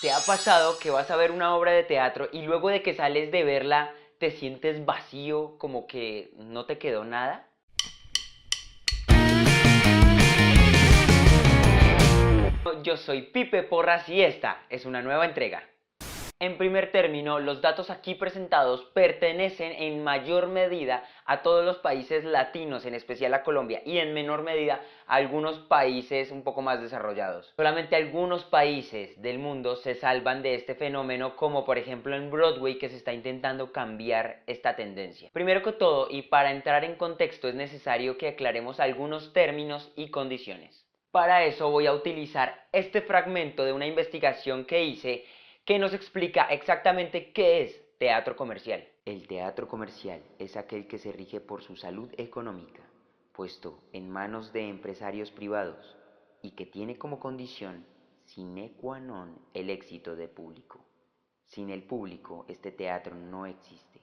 ¿Te ha pasado que vas a ver una obra de teatro y luego de que sales de verla te sientes vacío, como que no te quedó nada? Yo soy Pipe Porras y esta es una nueva entrega. En primer término, los datos aquí presentados pertenecen en mayor medida a todos los países latinos, en especial a Colombia, y en menor medida a algunos países un poco más desarrollados. Solamente algunos países del mundo se salvan de este fenómeno, como por ejemplo en Broadway, que se está intentando cambiar esta tendencia. Primero que todo, y para entrar en contexto, es necesario que aclaremos algunos términos y condiciones. Para eso voy a utilizar este fragmento de una investigación que hice que nos explica exactamente qué es teatro comercial. El teatro comercial es aquel que se rige por su salud económica, puesto en manos de empresarios privados, y que tiene como condición sine qua non el éxito del público. Sin el público, este teatro no existe.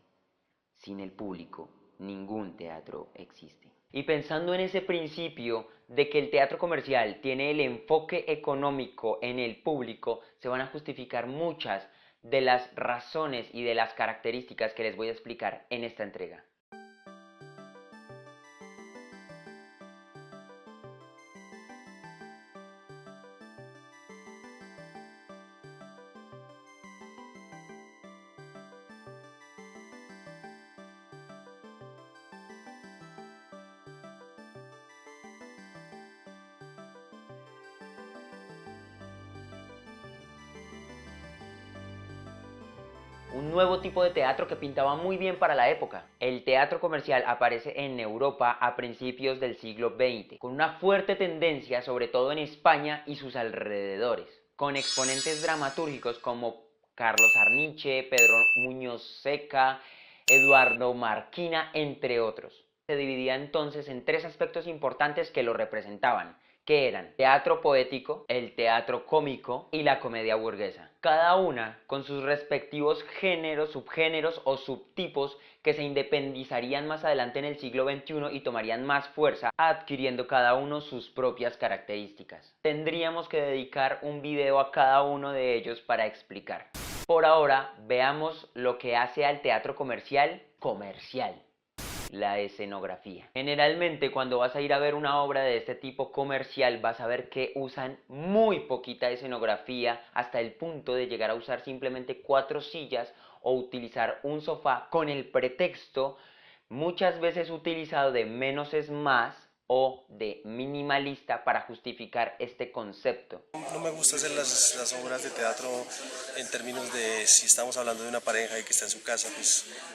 Sin el público, ningún teatro existe. Y pensando en ese principio de que el teatro comercial tiene el enfoque económico en el público, se van a justificar muchas de las razones y de las características que les voy a explicar en esta entrega. Un nuevo tipo de teatro que pintaba muy bien para la época. El teatro comercial aparece en Europa a principios del siglo XX, con una fuerte tendencia sobre todo en España y sus alrededores, con exponentes dramatúrgicos como Carlos Arniche, Pedro Muñoz Seca, Eduardo Marquina, entre otros. Se dividía entonces en tres aspectos importantes que lo representaban, que eran teatro poético, el teatro cómico y la comedia burguesa. Cada una con sus respectivos géneros, subgéneros o subtipos que se independizarían más adelante en el siglo XXI y tomarían más fuerza, adquiriendo cada uno sus propias características. Tendríamos que dedicar un video a cada uno de ellos para explicar. Por ahora, veamos lo que hace al teatro comercial comercial: la escenografía. Generalmente cuando vas a ir a ver una obra de este tipo comercial vas a ver que usan muy poquita escenografía, hasta el punto de llegar a usar simplemente 4 sillas o utilizar un sofá, con el pretexto muchas veces utilizado de menos es más o de minimalista para justificar este concepto. No me gusta hacer las obras de teatro en términos de si estamos hablando de una pareja y que está en su casa, pues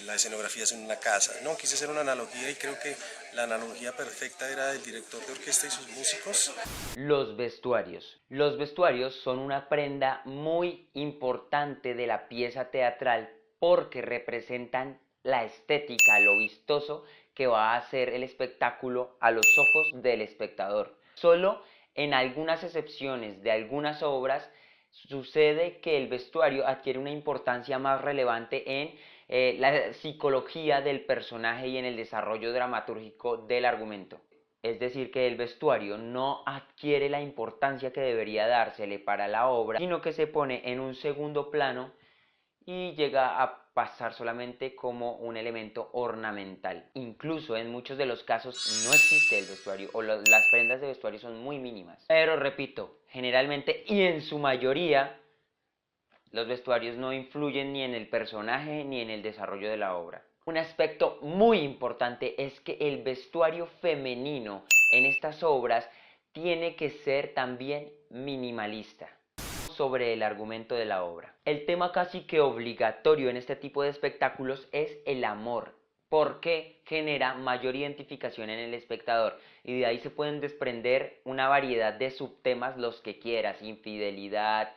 la escenografía es en una casa. No, quise hacer una analogía y creo que la analogía perfecta era del director de orquesta y sus músicos. Los vestuarios. Los vestuarios son una prenda muy importante de la pieza teatral porque representan la estética, lo vistoso que va a hacer el espectáculo a los ojos del espectador. Solo en algunas excepciones de algunas obras sucede que el vestuario adquiere una importancia más relevante en la psicología del personaje y en el desarrollo dramatúrgico del argumento. Es decir, que el vestuario no adquiere la importancia que debería dársele para la obra, sino que se pone en un segundo plano y llega a pasar solamente como un elemento ornamental. Incluso en muchos de los casos no existe el vestuario o las prendas de vestuario son muy mínimas. Pero repito, generalmente y en su mayoría los vestuarios no influyen ni en el personaje ni en el desarrollo de la obra. Un aspecto muy importante es que el vestuario femenino en estas obras tiene que ser también minimalista. Sobre el argumento de la obra. El tema casi que obligatorio en este tipo de espectáculos es el amor, porque genera mayor identificación en el espectador, y de ahí se pueden desprender una variedad de subtemas, los que quieras: infidelidad,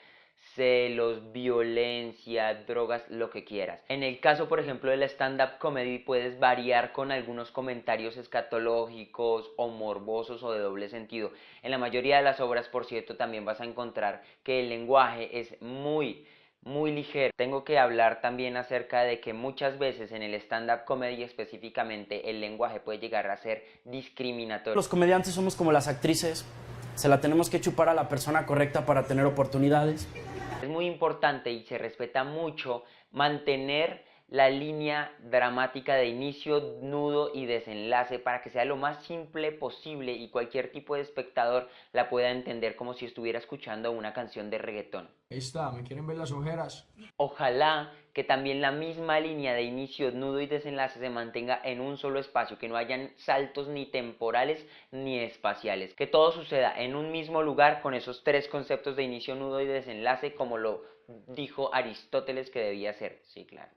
celos, violencia, drogas, lo que quieras. En el caso, por ejemplo, de la stand-up comedy, puedes variar con algunos comentarios escatológicos o morbosos o de doble sentido. En la mayoría de las obras, por cierto, también vas a encontrar que el lenguaje es muy muy ligero. Tengo que hablar también acerca de que muchas veces en el stand-up comedy específicamente el lenguaje puede llegar a ser discriminatorio. Los comediantes somos como las actrices, se la tenemos que chupar a la persona correcta para tener oportunidades. Es muy importante y se respeta mucho mantener la línea dramática de inicio, nudo y desenlace para que sea lo más simple posible y cualquier tipo de espectador la pueda entender como si estuviera escuchando una canción de reggaetón. Ahí está, ¿me quieren ver las ojeras? Ojalá que también la misma línea de inicio, nudo y desenlace se mantenga en un solo espacio, que no hayan saltos ni temporales ni espaciales, que todo suceda en un mismo lugar con esos tres conceptos de inicio, nudo y desenlace como lo dijo Aristóteles que debía ser. Sí, claro.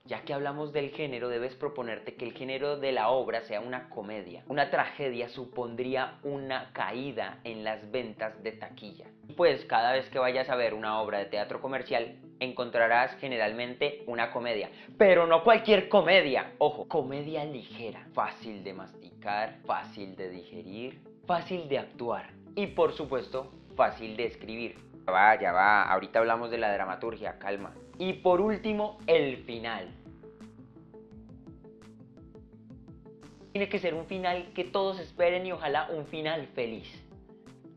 Ya que hablamos del género, debes proponerte que el género de la obra sea una comedia. Una tragedia supondría una caída en las ventas de taquilla. Pues cada vez que vayas a ver una obra de teatro comercial, encontrarás generalmente una comedia. Pero no cualquier comedia, ojo, comedia ligera, fácil de masticar, fácil de digerir, fácil de actuar y por supuesto, fácil de escribir. Ya va, ahorita hablamos de la dramaturgia, calma. Y por último, el final. Tiene que ser un final que todos esperen y ojalá un final feliz.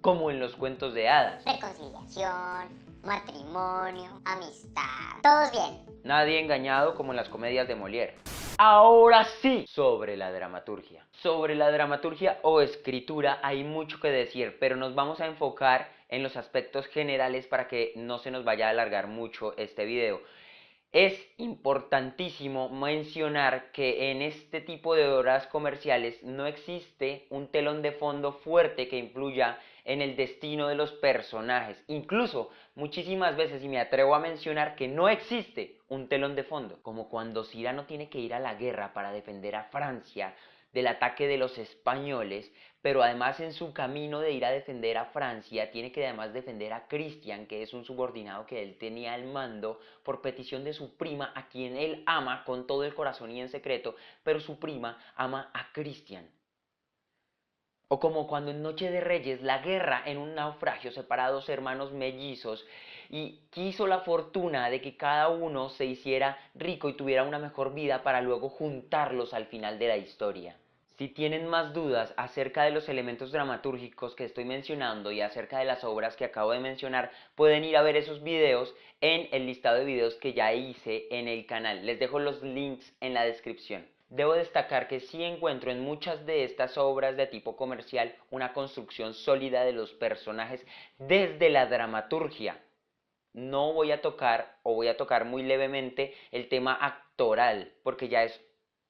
Como en los cuentos de hadas. Reconciliación, matrimonio, amistad, todos bien. Nadie engañado como en las comedias de Molière. Ahora sí, sobre la dramaturgia. Sobre la dramaturgia o escritura hay mucho que decir, pero nos vamos a enfocar en los aspectos generales para que no se nos vaya a alargar mucho este video. Es importantísimo mencionar que en este tipo de obras comerciales no existe un telón de fondo fuerte que influya en el destino de los personajes. Incluso muchísimas veces, y me atrevo a mencionar que no existe un telón de fondo, como cuando Cyrano tiene que ir a la guerra para defender a Francia del ataque de los españoles, pero además en su camino de ir a defender a Francia tiene que además defender a Christian, que es un subordinado que él tenía al mando por petición de su prima, a quien él ama con todo el corazón y en secreto, pero su prima ama a Christian. O como cuando en Noche de Reyes la guerra en un naufragio separa a dos hermanos mellizos y quiso la fortuna de que cada uno se hiciera rico y tuviera una mejor vida para luego juntarlos al final de la historia. Si tienen más dudas acerca de los elementos dramatúrgicos que estoy mencionando y acerca de las obras que acabo de mencionar, pueden ir a ver esos videos en el listado de videos que ya hice en el canal. Les dejo los links en la descripción. Debo destacar que sí encuentro en muchas de estas obras de tipo comercial una construcción sólida de los personajes desde la dramaturgia. No voy a tocar, o voy a tocar muy levemente, el tema actoral, porque ya es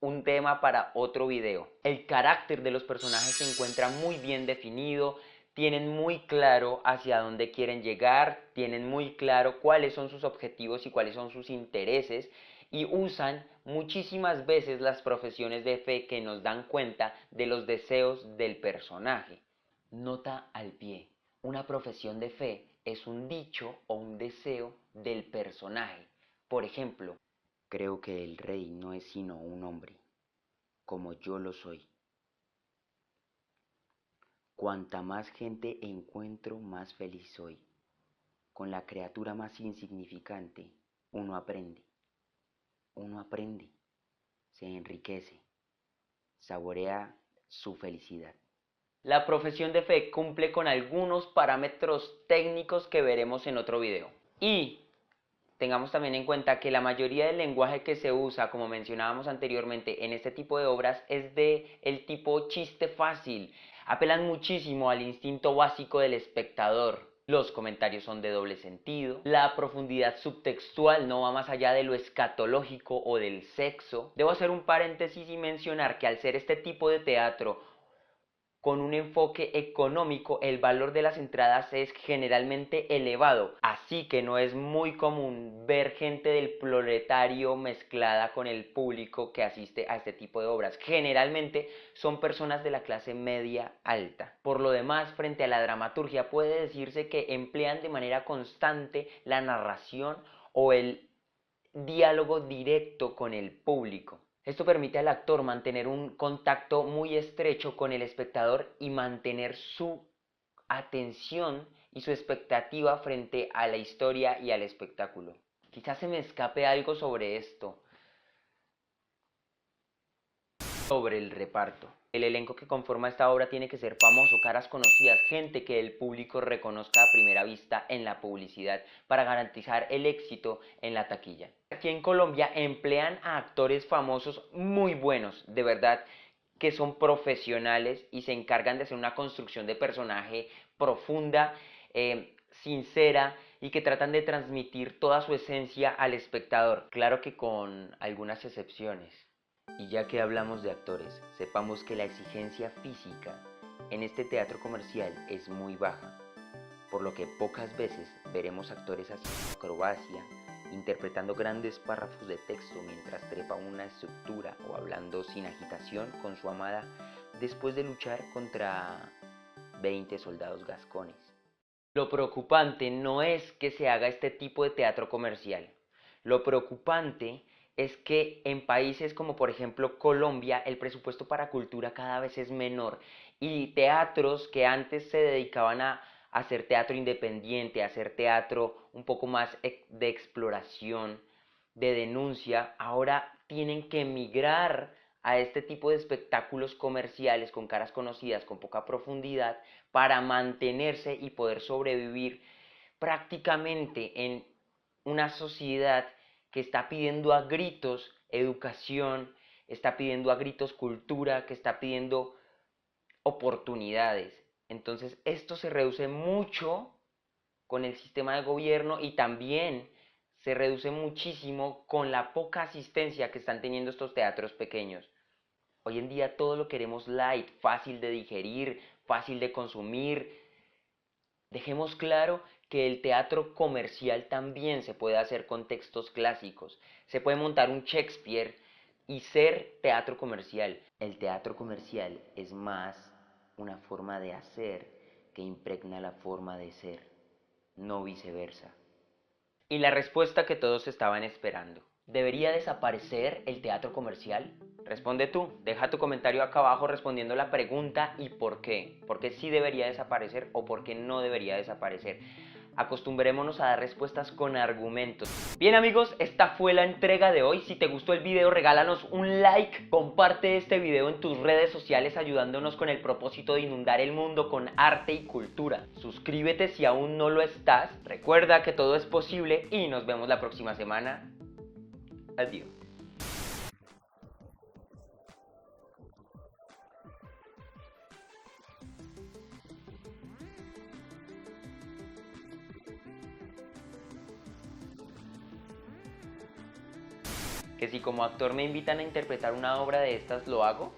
un tema para otro video. El carácter de los personajes se encuentra muy bien definido, tienen muy claro hacia dónde quieren llegar, tienen muy claro cuáles son sus objetivos y cuáles son sus intereses, y usan muchísimas veces las profesiones de fe que nos dan cuenta de los deseos del personaje. Nota al pie. Una profesión de fe es un dicho o un deseo del personaje. Por ejemplo, creo que el rey no es sino un hombre, como yo lo soy. Cuanta más gente encuentro, más feliz soy. Con la criatura más insignificante, uno aprende. Uno aprende, se enriquece, saborea su felicidad. La profesión de fe cumple con algunos parámetros técnicos que veremos en otro video. Y tengamos también en cuenta que la mayoría del lenguaje que se usa, como mencionábamos anteriormente, en este tipo de obras es de el tipo chiste fácil. Apelan muchísimo al instinto básico del espectador. Los comentarios son de doble sentido. La profundidad subtextual no va más allá de lo escatológico o del sexo. Debo hacer un paréntesis y mencionar que al ser este tipo de teatro con un enfoque económico, el valor de las entradas es generalmente elevado, así que no es muy común ver gente del proletario mezclada con el público que asiste a este tipo de obras. Generalmente son personas de la clase media alta. Por lo demás, frente a la dramaturgia puede decirse que emplean de manera constante la narración o el diálogo directo con el público. Esto permite al actor mantener un contacto muy estrecho con el espectador y mantener su atención y su expectativa frente a la historia y al espectáculo. Quizás se me escape algo sobre esto. Sobre el reparto. El elenco que conforma esta obra tiene que ser famoso, caras conocidas, gente que el público reconozca a primera vista en la publicidad para garantizar el éxito en la taquilla. Aquí en Colombia emplean a actores famosos muy buenos, de verdad, que son profesionales y se encargan de hacer una construcción de personaje profunda, sincera y que tratan de transmitir toda su esencia al espectador. Claro que con algunas excepciones. Y ya que hablamos de actores, sepamos que la exigencia física en este teatro comercial es muy baja, por lo que pocas veces veremos actores haciendo acrobacia, interpretando grandes párrafos de texto mientras trepa una estructura o hablando sin agitación con su amada después de luchar contra 20 soldados gascones. Lo preocupante no es que se haga este tipo de teatro comercial. Lo preocupante es que en países como por ejemplo Colombia el presupuesto para cultura cada vez es menor y teatros que antes se dedicaban a hacer teatro independiente, a hacer teatro un poco más de exploración, de denuncia, ahora tienen que migrar a este tipo de espectáculos comerciales con caras conocidas, con poca profundidad, para mantenerse y poder sobrevivir prácticamente en una sociedad que está pidiendo a gritos educación, está pidiendo a gritos cultura, que está pidiendo oportunidades. Entonces esto se reduce mucho con el sistema de gobierno y también se reduce muchísimo con la poca asistencia que están teniendo estos teatros pequeños. Hoy en día todo lo queremos light, fácil de digerir, fácil de consumir. Dejemos claro que el teatro comercial también se puede hacer con textos clásicos. Se puede montar un Shakespeare y ser teatro comercial. El teatro comercial es más una forma de hacer que impregna la forma de ser, no viceversa. Y la respuesta que todos estaban esperando. ¿Debería desaparecer el teatro comercial? Responde tú, deja tu comentario acá abajo respondiendo la pregunta y por qué. ¿Por qué sí debería desaparecer o por qué no debería desaparecer? Acostumbrémonos a dar respuestas con argumentos. Bien amigos, esta fue la entrega de hoy. Si te gustó el video, regálanos un like. Comparte este video en tus redes sociales ayudándonos con el propósito de inundar el mundo con arte y cultura. Suscríbete si aún no lo estás. Recuerda que todo es posible y nos vemos la próxima semana. Adiós. Que si como actor me invitan a interpretar una obra de estas, ¿lo hago?